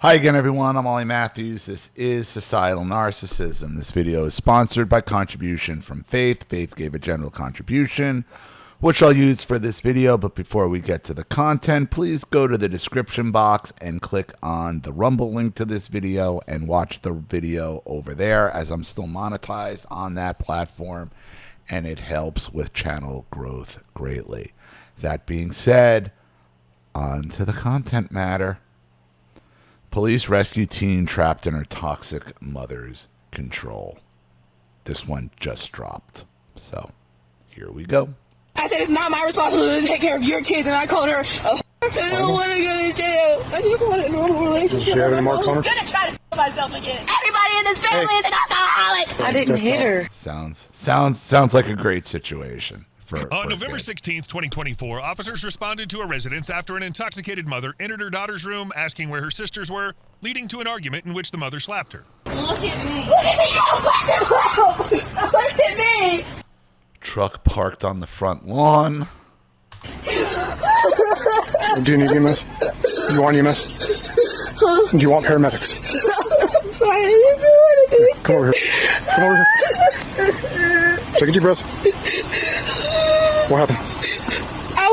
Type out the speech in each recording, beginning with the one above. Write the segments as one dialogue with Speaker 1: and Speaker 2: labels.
Speaker 1: Hi again, everyone. I'm Ollie Matthews. This is Societal Narcissism. This video is sponsored by contribution from Faith. Faith gave a general contribution, which I'll use for this video. But before we get to the content, please go to the description box and click on the Rumble link to this video and watch the video over there, as I'm still monetized on that platform, and it helps with channel growth greatly. That being said, on to the content matter. Police rescue teen trapped in her toxic mother's control. This one just dropped. So, here we go.
Speaker 2: I said it's not my responsibility to take care of your kids, and I called her a I don't want to go to jail. I just want a normal relationship.
Speaker 3: Does she have any marks on her?
Speaker 2: I'm going to try to kill myself again. Everybody in this family is an alcoholic. I didn't hit her.
Speaker 1: Sounds like a great situation.
Speaker 4: On November 16th, 2024, officers responded to a residence after an intoxicated mother entered her daughter's room asking where her sisters were, leading to an argument in which the mother slapped her.
Speaker 2: Look at me. Look at me. Look at me.
Speaker 1: Truck parked on the front lawn.
Speaker 3: Do you need EMS? You want EMS?
Speaker 2: Huh?
Speaker 3: Do you want paramedics?
Speaker 2: I'm fine. I didn't feel anything.
Speaker 3: Come over here. Come over here. Take a deep breath. What happened?
Speaker 2: I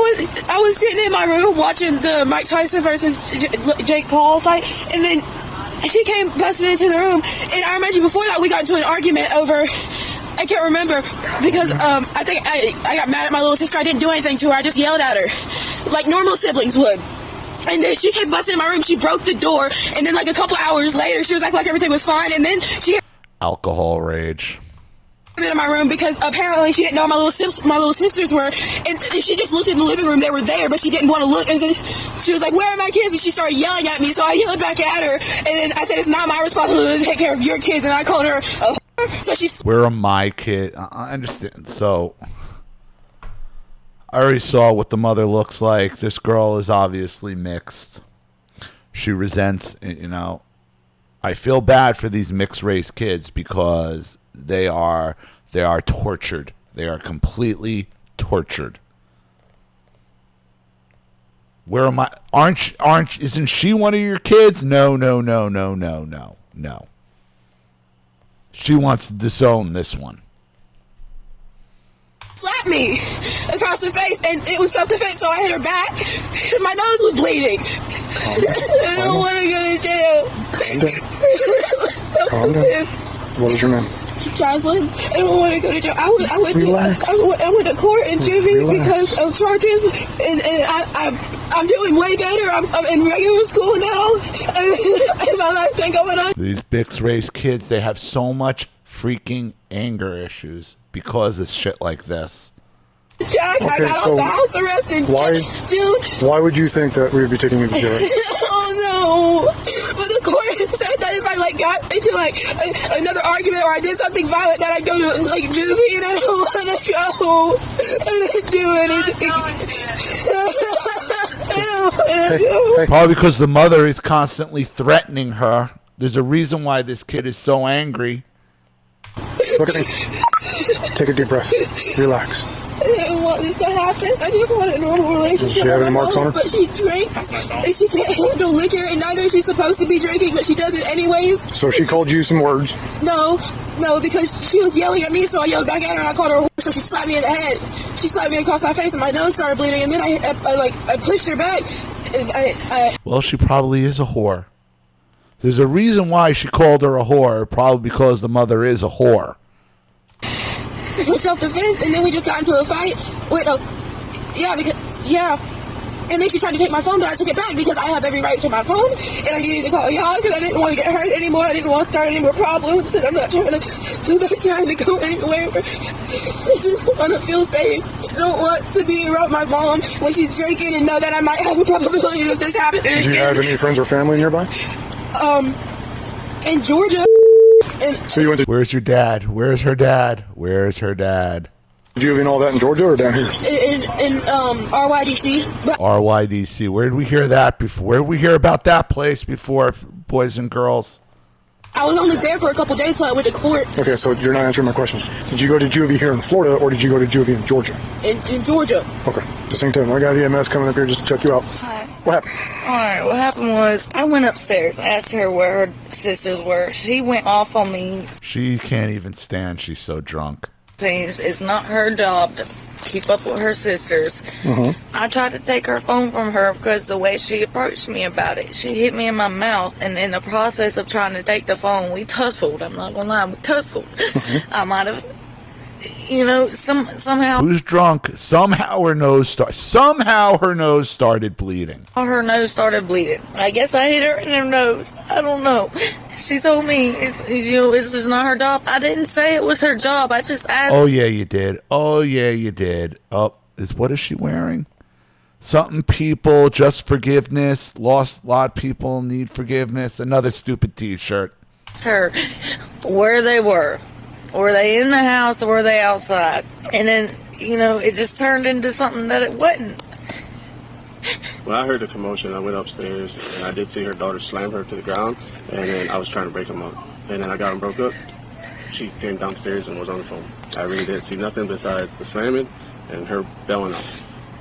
Speaker 2: was sitting in my room watching the Mike Tyson versus Jake Paul fight, and then she came busting into the room, and I remember before that we got into an argument over, I can't remember, because I think I got mad at my little sister. I didn't do anything to her. I just yelled at her, like normal siblings would. And then she came busting in my room. She broke the door, and then like a couple hours later, she was acting like everything was fine, and then she
Speaker 1: alcohol rage.
Speaker 2: In my room because apparently she didn't know my little sisters were, and she just looked in the living room. They were there, but she didn't want to look, and so she was like, "Where are my kids?" And she started yelling at me, so I yelled back at her, and then I said, "It's not my responsibility to take care of your kids," and I called her a so she.
Speaker 1: Where are my kids? I understand. So I already saw what the mother looks like. This girl is obviously mixed. She resents, you know. I feel bad for these mixed race kids because they are tortured. They are completely tortured. Where am I? Isn't she one of your kids? No. She wants to disown this one.
Speaker 2: Slapped me across the face, and it was self-defense, so I hit her back. My nose was bleeding. I don't want to go to jail.
Speaker 3: Calm down. What is your name?
Speaker 2: Jocelyn. I don't want to go to jail. I went to court in juvie because of charges, and I'm doing way better. I'm in regular school now, and my life's been going on.
Speaker 1: These mixed race kids, they have so much freaking anger issues because of shit like this.
Speaker 2: Jack, I got off the house arrest in June.
Speaker 3: Why would you think that we would be taking you to jail?
Speaker 2: Oh no! But the court said that if I got into another argument or I did something violent, that I'd go to juvie, and I don't want to go. I didn't do anything. I don't want to go.
Speaker 1: Probably because the mother is constantly threatening her. There's a reason why this kid is so angry.
Speaker 3: Look at me. Take a deep breath. Relax.
Speaker 2: I didn't want this to happen. I just want a normal relationship.
Speaker 3: Does she have any marks on her?
Speaker 2: But she drinks, and she can't handle liquor, and neither is she supposed to be drinking, but she does it anyways.
Speaker 3: So she called you some words?
Speaker 2: No, because she was yelling at me, so I yelled back at her, and I called her a whore, so she slapped me in the head. She slapped me across my face, and my nose started bleeding, and then I pushed her back. And
Speaker 1: Well, she probably is a whore. There's a reason why she called her a whore, probably because the mother is a whore.
Speaker 2: Self-defense, and then we just got into a fight. And then she tried to take my phone, but I took it back because I have every right to my phone, and I needed to call y'all because I didn't want to get hurt anymore. I didn't want to start any more problems, and I'm not trying to go anywhere. I just want to feel safe. I don't want to be around my mom when she's drinking and know that I might have a probability of this happening.
Speaker 3: Do you have any friends or family nearby?
Speaker 2: In Georgia.
Speaker 3: So you went to...
Speaker 1: Where's your dad? Where's her dad? Where's her dad?
Speaker 3: Did you have all that in Georgia or down here?
Speaker 2: In RYDC.
Speaker 1: RYDC. Where did we hear that before? Where did we hear about that place before, boys and girls?
Speaker 2: I was only there for a couple days, so I went to court.
Speaker 3: Okay, so you're not answering my question. Did you go to juvie here in Florida, or did you go to juvie in Georgia?
Speaker 2: In Georgia.
Speaker 3: Okay, at the same time. I got EMS coming up here just to check you out.
Speaker 2: Hi.
Speaker 3: What happened?
Speaker 5: Alright, what happened was I went upstairs. I asked her where her sisters were. She went off on me,
Speaker 1: She can't even stand. She's so drunk.
Speaker 5: saying it's not her job to keep up with her sisters. I tried to take her phone from her because the way she approached me about it, she hit me in my mouth, and in the process of trying to take the phone, we tussled. I'm not gonna lie, we tussled. I might have, you know, somehow
Speaker 1: Who's drunk? Somehow her nose started bleeding.
Speaker 5: her nose started bleeding. I guess I hit her in her nose. I don't know. She told me it's just not her job. I didn't say it was her job. I just asked.
Speaker 1: Oh yeah, you did. Oh yeah, you did. Oh, what is she wearing? Something people, just forgiveness. Lost a lot of people need forgiveness. Another stupid T-shirt.
Speaker 5: Her where they were. Were they in the house or were they outside? And then, you know, it just turned into something that it wasn't.
Speaker 6: When I heard the commotion, I went upstairs, and I did see her daughter slam her to the ground, and then I was trying to break them up. And then I got them broke up. She came downstairs and was on the phone. I really didn't see nothing besides the slamming and her bailing out.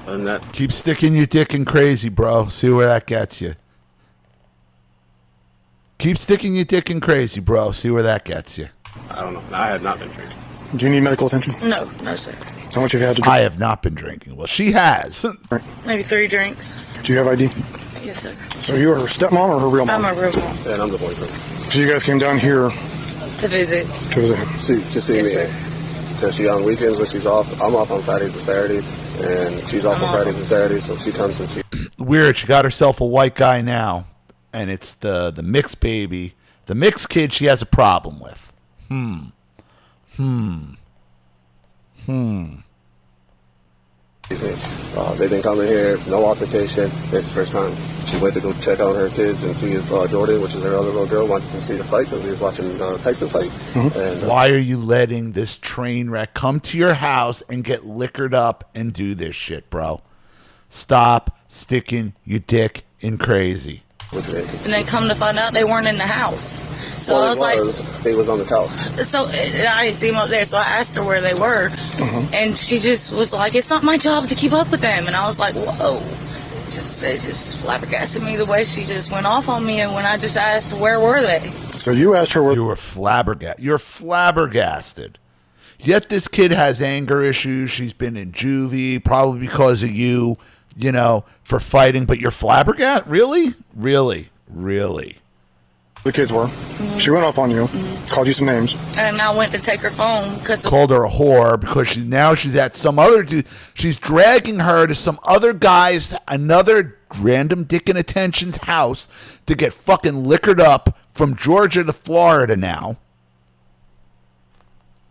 Speaker 6: Other than that,
Speaker 1: Keep sticking your dick in crazy, bro. See where that gets you. Keep sticking your dick in crazy, bro. See where that gets you.
Speaker 6: I don't know. I have not been drinking.
Speaker 3: Do you need medical attention?
Speaker 5: No, sir.
Speaker 3: How much have you had to drink?
Speaker 1: I have not been drinking. Well, she has.
Speaker 5: Maybe 3 drinks.
Speaker 3: Do you have ID?
Speaker 5: Yes, sir.
Speaker 3: So you are her stepmom or her real mom?
Speaker 5: I'm a real mom.
Speaker 6: And I'm the boyfriend.
Speaker 3: So you guys came down here
Speaker 5: To visit.
Speaker 3: to visit.
Speaker 6: To see
Speaker 5: Yes,
Speaker 6: me.
Speaker 5: sir.
Speaker 6: So she on weekends when she's off. I'm off on Fridays and Saturdays, and she's off
Speaker 5: I'm
Speaker 6: on
Speaker 5: off.
Speaker 6: Fridays and Saturdays, so she comes and sees.
Speaker 1: Weird. She got herself a white guy now, and it's the mixed baby. The mixed kid she has a problem with.
Speaker 6: They've been coming here, no altercation. It's the first time. She went to go check on her kids and see if Jordan, which is her other little girl, wanted to see the fight because we was watching Tyson fight. And
Speaker 1: Why are you letting this train wreck come to your house and get liquored up and do this shit, bro? Stop sticking your dick in crazy.
Speaker 5: And then come to find out they weren't in the house. So I was like,
Speaker 6: they was on the couch.
Speaker 5: so and I didn't see them up there, so I asked her where they were, and she just was like, "It's not my job to keep up with them." And I was like, "Whoa!" It just flabbergasted me the way she just went off on me. And when I just asked where were they,
Speaker 3: So you asked her where...
Speaker 1: You were flabbergasted. You're flabbergasted. Yet this kid has anger issues. She's been in juvie, probably because of you, you know, for fighting. But you're flabbergasted? Really? Really? Really?
Speaker 3: the kids were. She went off on you, called you some names.
Speaker 5: and I went to take her phone because
Speaker 1: Called her a whore because she's at some other dude. She's dragging her to some other guy's, another random dick in attention's house to get fucking liquored up from Georgia to Florida now.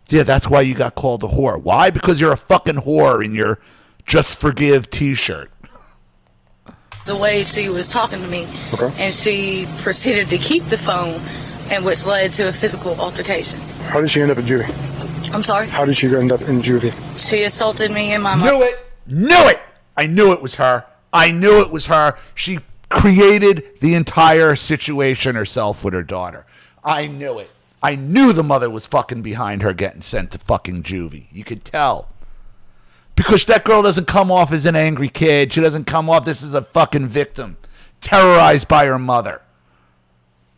Speaker 1: Yeah, that's why you got called a whore. Why? Because you're a fucking whore in your Just Forgive t-shirt.
Speaker 5: the way she was talking to me, and she proceeded to keep the phone, and which led to a physical altercation.
Speaker 3: How did she end up in juvie?
Speaker 5: I'm sorry?
Speaker 3: How did she end up in juvie?
Speaker 5: She assaulted me in my
Speaker 1: Knew it. Knew it. I knew it was her. I knew it was her. She created the entire situation herself with her daughter. I knew it. I knew the mother was fucking behind her getting sent to fucking juvie. You could tell. Because that girl doesn't come off as an angry kid. She doesn't come off this is a fucking victim. Terrorized by her mother.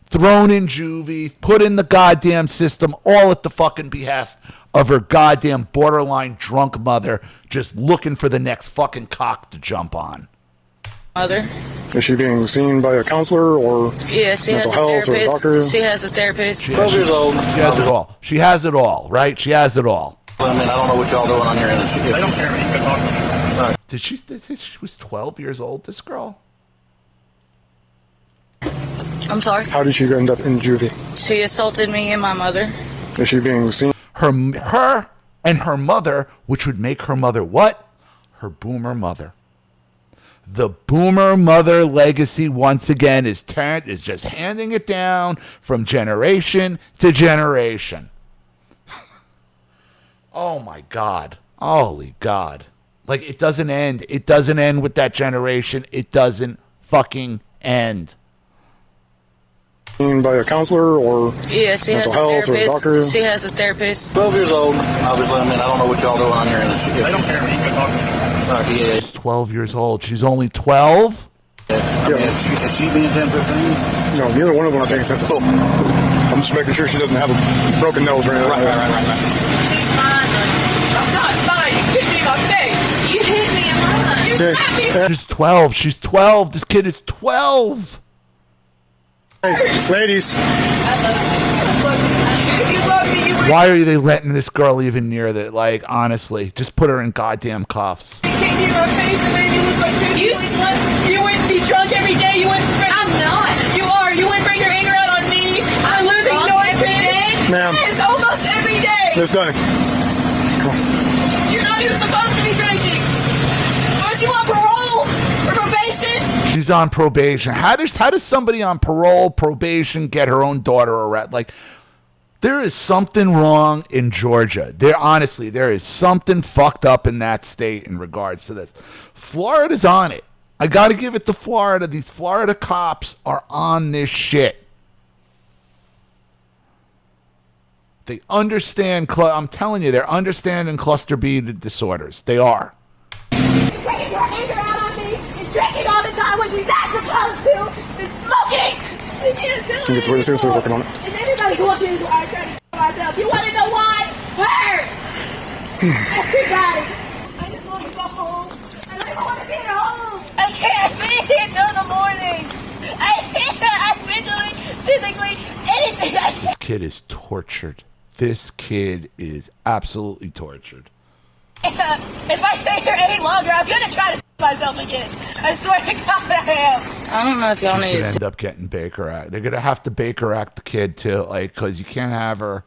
Speaker 1: Thrown in juvie. Put in the goddamn system. All at the fucking behest of her goddamn borderline drunk mother. Just looking for the next fucking cock to jump on.
Speaker 5: mother.
Speaker 3: Is she being seen by a counselor or
Speaker 5: Yeah, she has
Speaker 3: mental
Speaker 5: a
Speaker 3: health or a
Speaker 5: therapist.
Speaker 3: doctor?
Speaker 5: She has a therapist.
Speaker 1: She has it all. She has it all, right? She has it all.
Speaker 7: I mean, I don't know what y'all doing on your end. I don't care. You can talk to me.
Speaker 1: Did she was 12 years old, this girl?
Speaker 5: I'm sorry?
Speaker 3: How did she end up in juvie?
Speaker 5: She assaulted me and my mother.
Speaker 3: Is she being seen?
Speaker 1: Her and her mother, which would make her mother what? Her boomer mother. The boomer mother legacy once again is just handing it down from generation to generation. Oh my God. Holy God. Like it doesn't end. It doesn't end with that generation. It doesn't fucking end.
Speaker 3: Seen by a counselor or
Speaker 5: Yeah, she has
Speaker 3: mental
Speaker 5: a
Speaker 3: health or a
Speaker 5: therapist.
Speaker 3: doctor?
Speaker 5: She has a therapist.
Speaker 7: 12 years old. Obviously, I mean, I don't know what y'all doing on your end. I don't care. You can talk to me.
Speaker 1: She's 12 years old. She's only 12?
Speaker 7: Is she being attentive?
Speaker 3: No, neither one of them are paying attention. I'm just making sure she doesn't have a broken nose or anything.
Speaker 7: Right.
Speaker 2: She's fine. I'm not fine. You hit me in my face. You hit me in my face. You slapped me.
Speaker 1: She's 12. She's 12. This kid is 12.
Speaker 3: Hey, ladies.
Speaker 1: Why are they letting this girl even near that? Like, honestly, just put her in goddamn cuffs.
Speaker 2: You wouldn't be drunk every day. You wouldn't. I'm not. You are. You wouldn't bring your anger out on me. I'm losing noise every day.
Speaker 3: Ma'am.
Speaker 2: It's almost every day.
Speaker 3: Miss Dunning. Come on.
Speaker 2: You're not even supposed to be drinking. Aren't you on parole or probation?
Speaker 1: She's on probation. How does somebody on probation get her own daughter arrested? Like, there is something wrong in Georgia. There is something fucked up in that state in regards to this. Florida's on it. I got to give it to Florida. These Florida cops are on this shit. They understand. I'm telling you, they're understanding cluster B disorders. They are.
Speaker 2: Taking her anger out on me and drinking all the time when she's not supposed to. And smoking. And she's doing
Speaker 3: Can you get the witnesses? We're working on it.
Speaker 2: And everybody who up here is trying to kill myself. You want to know why? Her. Everybody. I just want to go home. And I want to be at home. I can't be here till the morning. I mentally, physically, anything.
Speaker 1: This kid is tortured. This kid is absolutely tortured.
Speaker 2: If I stay here any longer, I'm going to try to myself again. I swear to God I am.
Speaker 5: I don't know if y'all
Speaker 1: She's
Speaker 5: need
Speaker 1: gonna
Speaker 5: to
Speaker 1: end up getting Baker Act. They're gonna have to Baker Act the kid too, like, because you can't have her.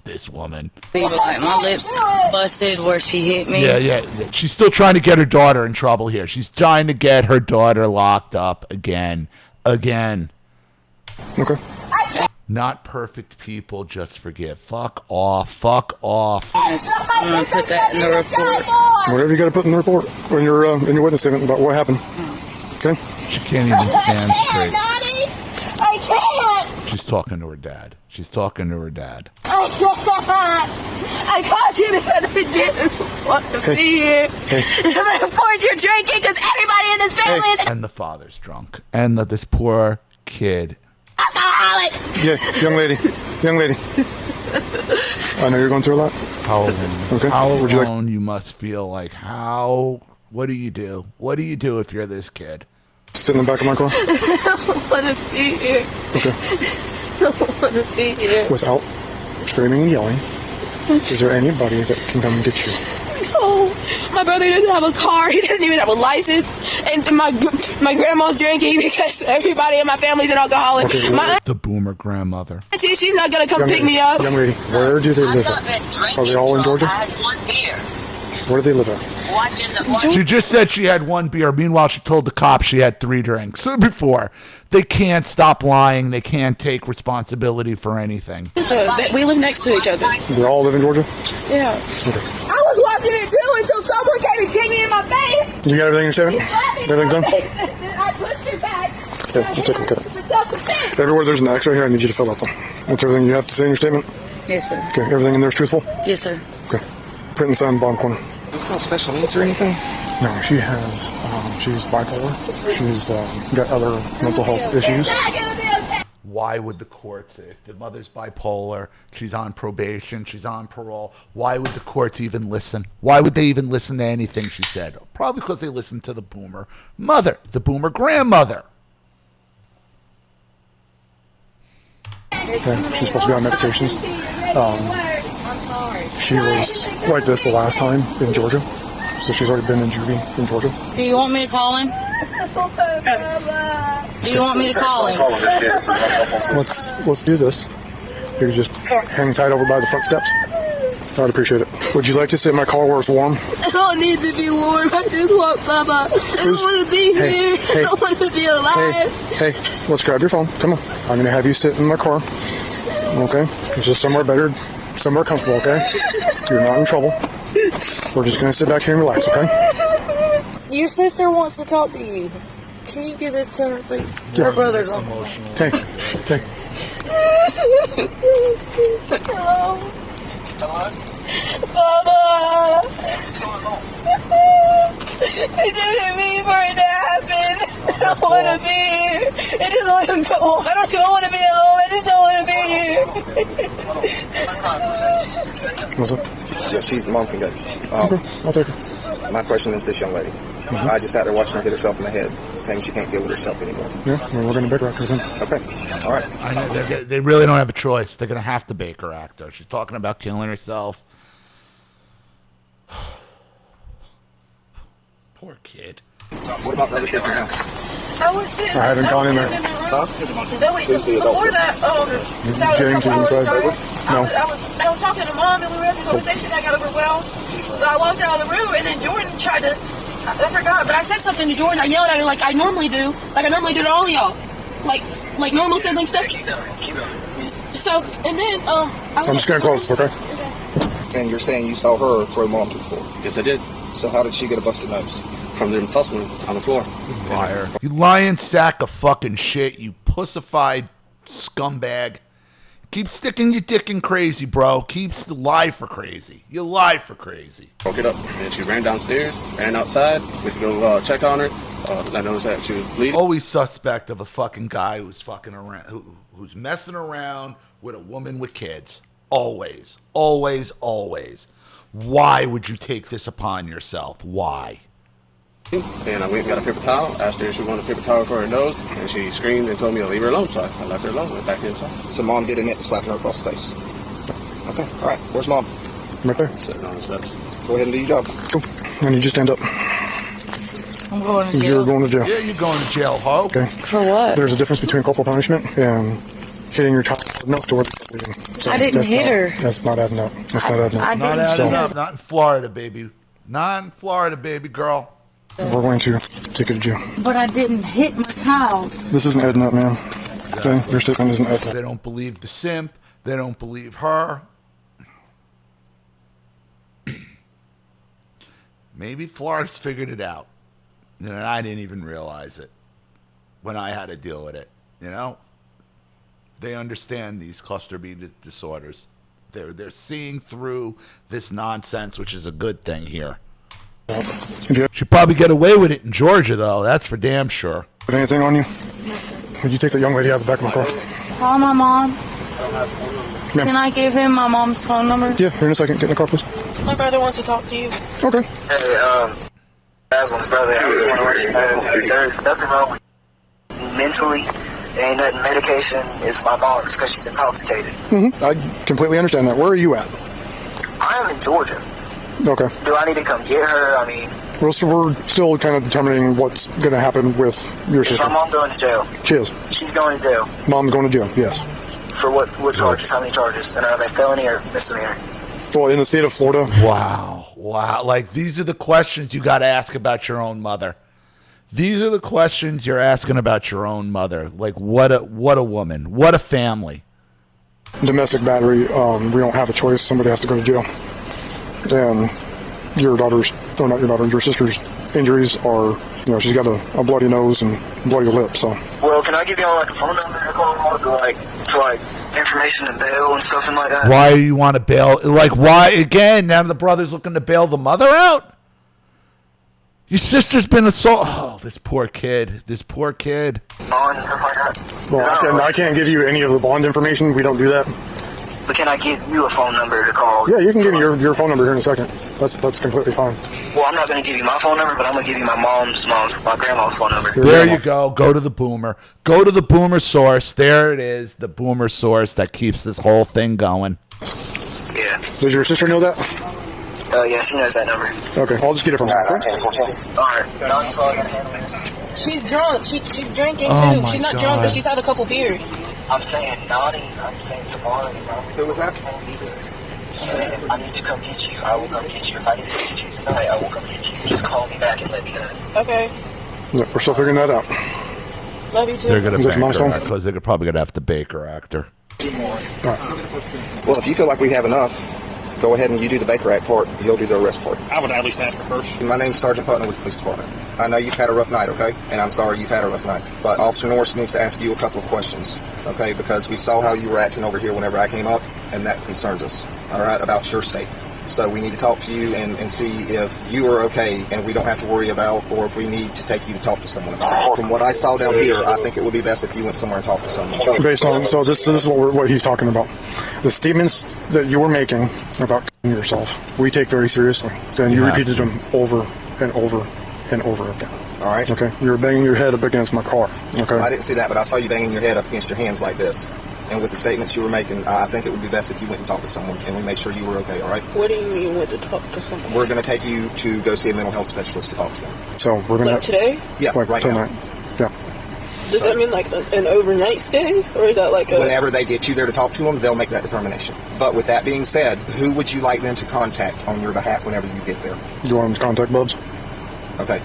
Speaker 1: This woman.
Speaker 5: see, like, my lips busted where she hit me.
Speaker 1: Yeah. She's still trying to get her daughter in trouble here. She's trying to get her daughter locked up again.
Speaker 3: Okay.
Speaker 1: Not perfect people, just forgive. Fuck off.
Speaker 5: I'm gonna put that in the report.
Speaker 3: Whatever you got to put in the report or in your witness statement about what happened. Okay.
Speaker 1: She can't even stand straight.
Speaker 2: I can't.
Speaker 1: She's talking to her dad.
Speaker 2: I can't. I called you because I didn't want to be here. But of course you're drinking because everybody in this family is
Speaker 1: And the father's drunk. And this poor kid.
Speaker 2: alcoholic.
Speaker 3: Yeah, young lady. I know you're going through a lot.
Speaker 1: How alone,
Speaker 3: Okay.
Speaker 1: how
Speaker 3: Would you like-
Speaker 1: alone you must feel. Like, how, what do you do? What do you do if you're this kid?
Speaker 3: Sit in the back of my car.
Speaker 2: I don't want to be here.
Speaker 3: Okay.
Speaker 2: I don't want to be here.
Speaker 3: Without screaming and yelling, is there anybody that can come and get you?
Speaker 2: No, my brother doesn't have a car. He doesn't even have a license. And my grandma's drinking because everybody in my family's an alcoholic.
Speaker 3: Okay,
Speaker 2: My
Speaker 1: The boomer grandmother.
Speaker 2: auntie, she's not gonna come pick me up.
Speaker 3: Young lady, where do they live at? Are they all in Georgia?
Speaker 8: I had one beer.
Speaker 3: Where do they live at?
Speaker 1: She just said she had one beer. Meanwhile, she told the cops she had 3 drinks before. They can't stop lying. They can't take responsibility for anything.
Speaker 2: We live next to each other.
Speaker 3: They all live in Georgia?
Speaker 2: Yeah.
Speaker 3: Okay.
Speaker 2: I was watching it too until someone came and kicked me in my face.
Speaker 3: You got everything in your statement? Everything's done?
Speaker 2: I pushed it back.
Speaker 3: Okay, let's take a look at it.
Speaker 2: For self-defense.
Speaker 3: Everywhere there's an X right here, I need you to fill out them. That's everything you have to say in your statement?
Speaker 5: Yes, sir.
Speaker 3: Okay, everything in there is truthful?
Speaker 5: Yes, sir.
Speaker 3: Okay. Print and sign bottom corner.
Speaker 7: There's no special needs or anything?
Speaker 3: No, she has, she's bipolar. She's got other mental health issues.
Speaker 1: Why would the courts, if the mother's bipolar, she's on probation, she's on parole, why would the courts even listen? Why would they even listen to anything she said? Probably because they listened to the boomer mother, the boomer grandmother.
Speaker 3: Okay, she's supposed to be on medications. She was like this the last time in Georgia. So she's already been in juvie in Georgia.
Speaker 5: Do you want me to call him? Do you want me to call him?
Speaker 3: Let's do this. You can just hang tight over by the front steps. I'd appreciate it. Would you like to sit in my car where it's warm?
Speaker 2: I don't need to be warm. I just want Baba. I don't want to be here. I don't want to be alive.
Speaker 3: Hey, let's grab your phone. Come on. I'm going to have you sit in my car. Okay? It's just somewhere better, somewhere comfortable, okay? You're not in trouble. We're just going to sit back here and relax, okay?
Speaker 5: Your sister wants to talk to you. Can you give this to her, please? Her brother's on.
Speaker 3: Hey.
Speaker 2: Hello.
Speaker 8: Hello?
Speaker 2: Mama! It didn't mean for it to happen. I don't want to be here. I just want to go home. I don't want to be at home. I just don't want to be here.
Speaker 3: What's up?
Speaker 8: Yeah, she's the mom can go.
Speaker 3: Okay, I'll take her.
Speaker 8: My question is this young lady. I just sat there watching her hit herself in the head, saying she can't deal with herself anymore.
Speaker 3: Yeah, well, we're going to Baker Act her then.
Speaker 8: Okay, all right.
Speaker 1: I know they really don't have a choice. They're going to have to Baker Act her. She's talking about killing herself. Poor kid.
Speaker 8: What about the other kids in the house?
Speaker 3: I haven't gone in there.
Speaker 8: Huh?
Speaker 2: Before that,
Speaker 3: James is inside. No.
Speaker 2: I was talking to Mom and we were having a conversation. I got overwhelmed. So I walked out of the room and then Jordan tried to, I forgot, but I said something to Jordan. I yelled at her like I normally do. Like I normally do to all of y'all. Like normal sibling stuff.
Speaker 8: Keep going.
Speaker 2: So, and then,
Speaker 3: I'm just getting close, okay?
Speaker 8: And you're saying you saw her throw mom to the floor.
Speaker 6: Yes, I did.
Speaker 8: So how did she get a busted nose?
Speaker 6: From them tussling on the floor.
Speaker 1: You liar. You lying sack of fucking shit, you pussified scumbag. Keep sticking your dick in crazy, bro. Keeps lie for crazy. You lie for crazy.
Speaker 6: Broke it up. And she ran downstairs, ran outside. We could go check on her. I noticed that she was bleeding.
Speaker 1: Always suspect of a fucking guy who's fucking around, who's messing around with a woman with kids. Always. Always, always. Why would you take this upon yourself? Why?
Speaker 6: And I went and got a paper towel, asked her if she wanted a paper towel for her nose, and she screamed and told me to leave her alone, so I left her alone, went back inside.
Speaker 8: So mom did admit to slapping her across the face. Okay, all right. Where's mom?
Speaker 3: Right there.
Speaker 6: Sitting on the steps.
Speaker 8: Go ahead and do your job.
Speaker 3: Go. I need you to stand up.
Speaker 5: I'm going to jail.
Speaker 3: You're going to jail.
Speaker 1: Yeah, you're going to jail, ho.
Speaker 3: Okay.
Speaker 5: For what?
Speaker 3: There's a difference between corporal punishment and hitting your child enough to where so
Speaker 5: I didn't hit her.
Speaker 3: That's not adding up. That's not adding up.
Speaker 1: Not adding up. Not in Florida, baby. Not in Florida, baby girl.
Speaker 3: We're going to take you to jail.
Speaker 5: But I didn't hit my child.
Speaker 3: This isn't adding up, man.
Speaker 1: Exactly.
Speaker 3: Okay? Your statement isn't adding up.
Speaker 1: They don't believe the simp. They don't believe her. Maybe Florida's figured it out. And I didn't even realize it when I had to deal with it. You know? They understand these cluster B disorders. They're seeing through this nonsense, which is a good thing here.
Speaker 3: Yeah.
Speaker 1: Should probably get away with it in Georgia, though. That's for damn sure.
Speaker 3: Put anything on you?
Speaker 5: No, sir.
Speaker 3: Would you take that young lady out of the back of my car?
Speaker 5: Call my mom.
Speaker 3: Ma'am.
Speaker 5: Can I give him my mom's phone number?
Speaker 3: Yeah, here in a second. Get in the car, please.
Speaker 2: My brother wants to talk to you.
Speaker 3: Okay.
Speaker 8: Hey, Aslan's brother, I really want to let you know there's nothing wrong with you mentally. There ain't nothing medication. It's my mom. It's because she's intoxicated.
Speaker 3: I completely understand that. Where are you at?
Speaker 8: I am in Georgia.
Speaker 3: Okay.
Speaker 8: Do I need to come get her? I mean,
Speaker 3: Well, so we're still kind of determining what's going to happen with your
Speaker 8: is
Speaker 3: sister.
Speaker 8: my mom going to jail?
Speaker 3: She is.
Speaker 8: She's going to jail.
Speaker 3: Mom's going to jail, yes.
Speaker 8: For what charges? How many charges? And are they felony or misdemeanor?
Speaker 3: Well, in the state of Florida,
Speaker 1: Wow. Like, these are the questions you got to ask about your own mother. These are the questions you're asking about your own mother. Like, what a woman. What a family.
Speaker 3: domestic battery, we don't have a choice. Somebody has to go to jail. And your daughter's, or not your daughter, your sister's injuries are, she's got a bloody nose and bloody lip, so.
Speaker 8: Well, can I give you like a phone number to call for information and bail and stuff and like that?
Speaker 1: Why do you want to bail? Like, why, again, now the brother's looking to bail the mother out? Your sister's been assaulted. Oh, this poor kid.
Speaker 8: Bond and stuff like that?
Speaker 3: Well, I can't give you any of the bond information. We don't do that.
Speaker 8: But can I give you a phone number to call?
Speaker 3: Yeah, you can give me your phone number here in a second. That's completely fine.
Speaker 8: Well, I'm not going to give you my phone number, but I'm going to give you my my grandma's phone number.
Speaker 1: There you go. Go to the boomer. Go to the boomer source. There it is. The boomer source that keeps this whole thing going.
Speaker 8: Yeah.
Speaker 3: Does your sister know that?
Speaker 8: Yeah, she knows that number.
Speaker 3: Okay, I'll just get it from her. Okay?
Speaker 8: Alright. No, that's all I gotta handle this.
Speaker 2: She's drunk. She's drinking
Speaker 1: Oh
Speaker 2: too.
Speaker 1: my
Speaker 2: She's not
Speaker 1: God.
Speaker 2: drunk, but she's had a couple beers.
Speaker 8: I'm saying naughty. I'm saying tomorrow. Who was that? I need to come get you. I will come get you. If I need to get you tonight, I will come get you. Just call me back and let me know.
Speaker 2: Okay.
Speaker 3: Yeah, we're still figuring that out.
Speaker 2: Love you too.
Speaker 1: They're going to
Speaker 3: Is that
Speaker 1: bank
Speaker 3: my
Speaker 1: her
Speaker 3: phone?
Speaker 1: because they're probably going to have to Baker Act her.
Speaker 8: Well, if you feel like we have enough, go ahead and you do the Baker Act part. You'll do the arrest part.
Speaker 7: I would at least ask her first.
Speaker 8: My name's Sergeant Putnam with the police department. I know you've had a rough night, okay? And I'm sorry you've had a rough night. But Officer Norris needs to ask you a couple of questions, okay? Because we saw how you were acting over here whenever I came up, and that concerns us, all right, about your state. So we need to talk to you and see if you are okay and we don't have to worry about, or if we need to take you to talk to someone about it. From what I saw down here, I think it would be best if you went somewhere and talked to someone.
Speaker 3: Based on, so this is what he's talking about. The statements that you were making about yourself, we take very seriously. Then you repeated them over and over and over again.
Speaker 8: All right.
Speaker 3: Okay. You were banging your head up against my car. Okay.
Speaker 8: I didn't see that, but I saw you banging your head up against your hands like this. And with the statements you were making, I think it would be best if you went and talked to someone and we made sure you were okay, all right?
Speaker 2: What do you mean went to talk to someone?
Speaker 8: We're going to take you to go see a mental health specialist to talk to them.
Speaker 3: So we're going to...
Speaker 2: today?
Speaker 8: Yeah,
Speaker 3: right
Speaker 8: tonight.
Speaker 3: Now. Yeah.
Speaker 2: Does that mean like an overnight stay? Or is that like a...
Speaker 8: Whenever they get you there to talk to them, they'll make that determination. But with that being said, who would you like them to contact on your behalf whenever you get there?
Speaker 3: You want them to contact Bubs?
Speaker 8: Okay.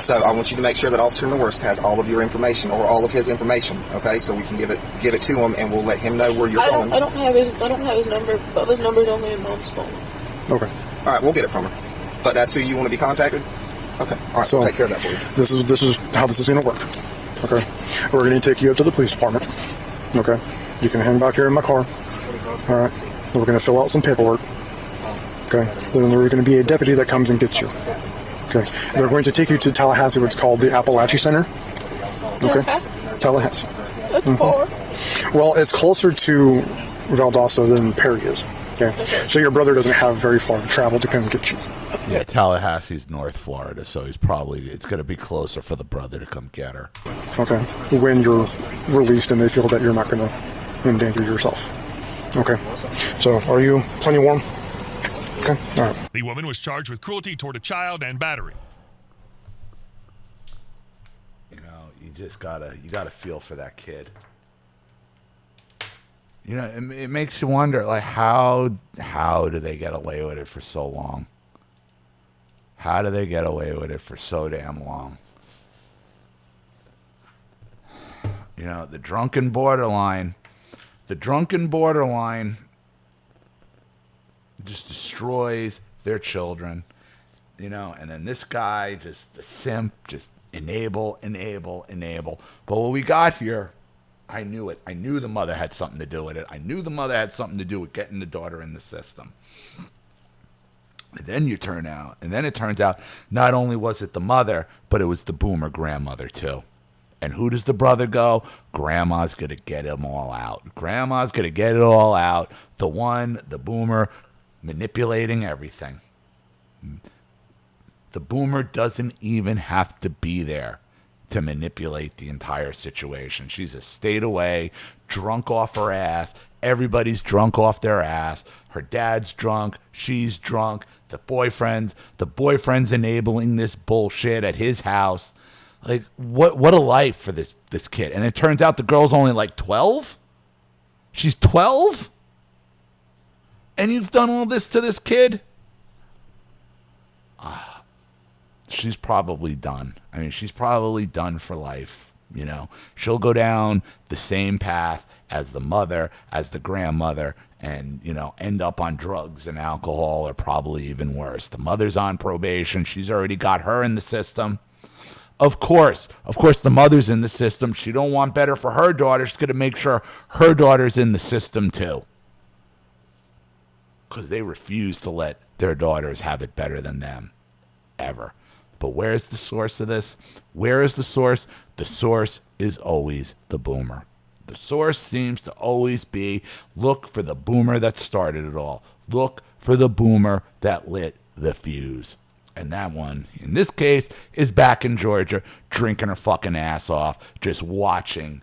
Speaker 8: So I want you to make sure that Officer Norris has all of your information or all of his information. Okay, so we can give it to him and we'll let him know where you're going.
Speaker 2: I don't have his number. Bubba's number's only in Mom's phone.
Speaker 3: Okay.
Speaker 8: All right, we'll get it from her. But that's who you want to be contacted. Okay. All right. So we'll take care of that for you.
Speaker 3: This is how this is going to work. Okay. We're going to take you up to the police department. Okay. You can hang back here in my car. All right. We're going to fill out some paperwork. Okay. Then there's going to be a deputy that comes and gets you. Okay. They're going to take you to Tallahassee, what's called the Appalachia Center. Okay. Tallahassee.
Speaker 2: That's far.
Speaker 3: Well, it's closer to Valdosta than Perry is. Okay. So your brother doesn't have very far to travel to come get you.
Speaker 1: Yeah, Tallahassee's North Florida, so it's going to be closer for the brother to come get her.
Speaker 3: Okay. When you're released and they feel that you're not going to endanger yourself. Okay. So are you plenty warm? Okay. All right.
Speaker 4: The woman was charged with cruelty toward a child and battery.
Speaker 1: You know, you gotta feel for that kid. You know, it makes you wonder, like, how do they get away with it for so long? How do they get away with it for so damn long? You know, the drunken borderline just destroys their children, you know, and then this guy, just the simp, just enable. But what we got here, I knew it. I knew the mother had something to do with it. I knew the mother had something to do with getting the daughter in the system. And then it turns out, not only was it the mother, but it was the boomer grandmother too. And who does the brother go? Grandma's going to get them all out. Grandma's going to get it all out. The boomer, manipulating everything. The boomer doesn't even have to be there to manipulate the entire situation. She's a state away, drunk off her ass. Everybody's drunk off their ass. Her dad's drunk. She's drunk. The boyfriend's enabling this bullshit at his house. Like, what a life for this kid. And it turns out the girl's only like 12? She's 12? And you've done all this to this kid? She's probably done. I mean, she's probably done for life, you know. She'll go down the same path as the mother, as the grandmother, and, you know, end up on drugs and alcohol, or probably even worse. The mother's on probation. She's already got her in the system. Of course, the mother's in the system. She don't want better for her daughter. She's going to make sure her daughter's in the system too. Because they refuse to let their daughters have it better than them. Ever. But where's the source of this? Where is the source? The source is always the boomer. The source seems to always be, look for the boomer that started it all. Look for the boomer that lit the fuse. And that one, in this case, is back in Georgia, drinking her fucking ass off, just watching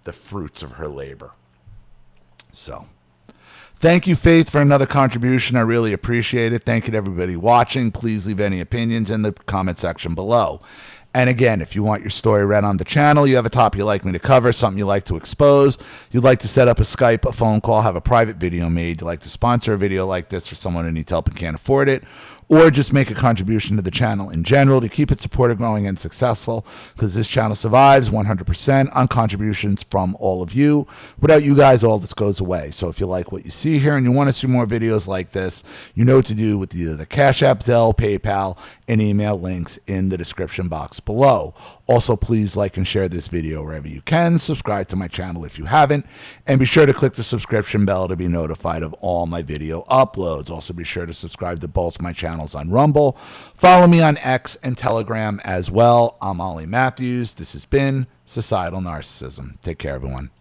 Speaker 1: the fruits of her labor. So, thank you, Faith, for another contribution. I really appreciate it. Thank you to everybody watching. Please leave any opinions in the comment section below. And again, if you want your story read on the channel, you have a topic you'd like me to cover, something you'd like to expose, you'd like to set up a Skype, a phone call, have a private video made, you'd like to sponsor a video like this for someone who needs help and can't afford it, or just make a contribution to the channel in general to keep it supported, growing, and successful, because this channel survives 100% on contributions from all of you. Without you guys, all this goes away. So if you like what you see here and you want to see more videos like this, you know what to do with either the Cash App, Zelle, PayPal, and email links in the description box below. Also, please like and share this video wherever you can. Subscribe to my channel if you haven't, and be sure to click the subscription bell to be notified of all my video uploads. Also, be sure to subscribe to both my channels on Rumble. Follow me on X and Telegram as well. I'm Ollie Matthews. This has been Societal Narcissism. Take care, everyone.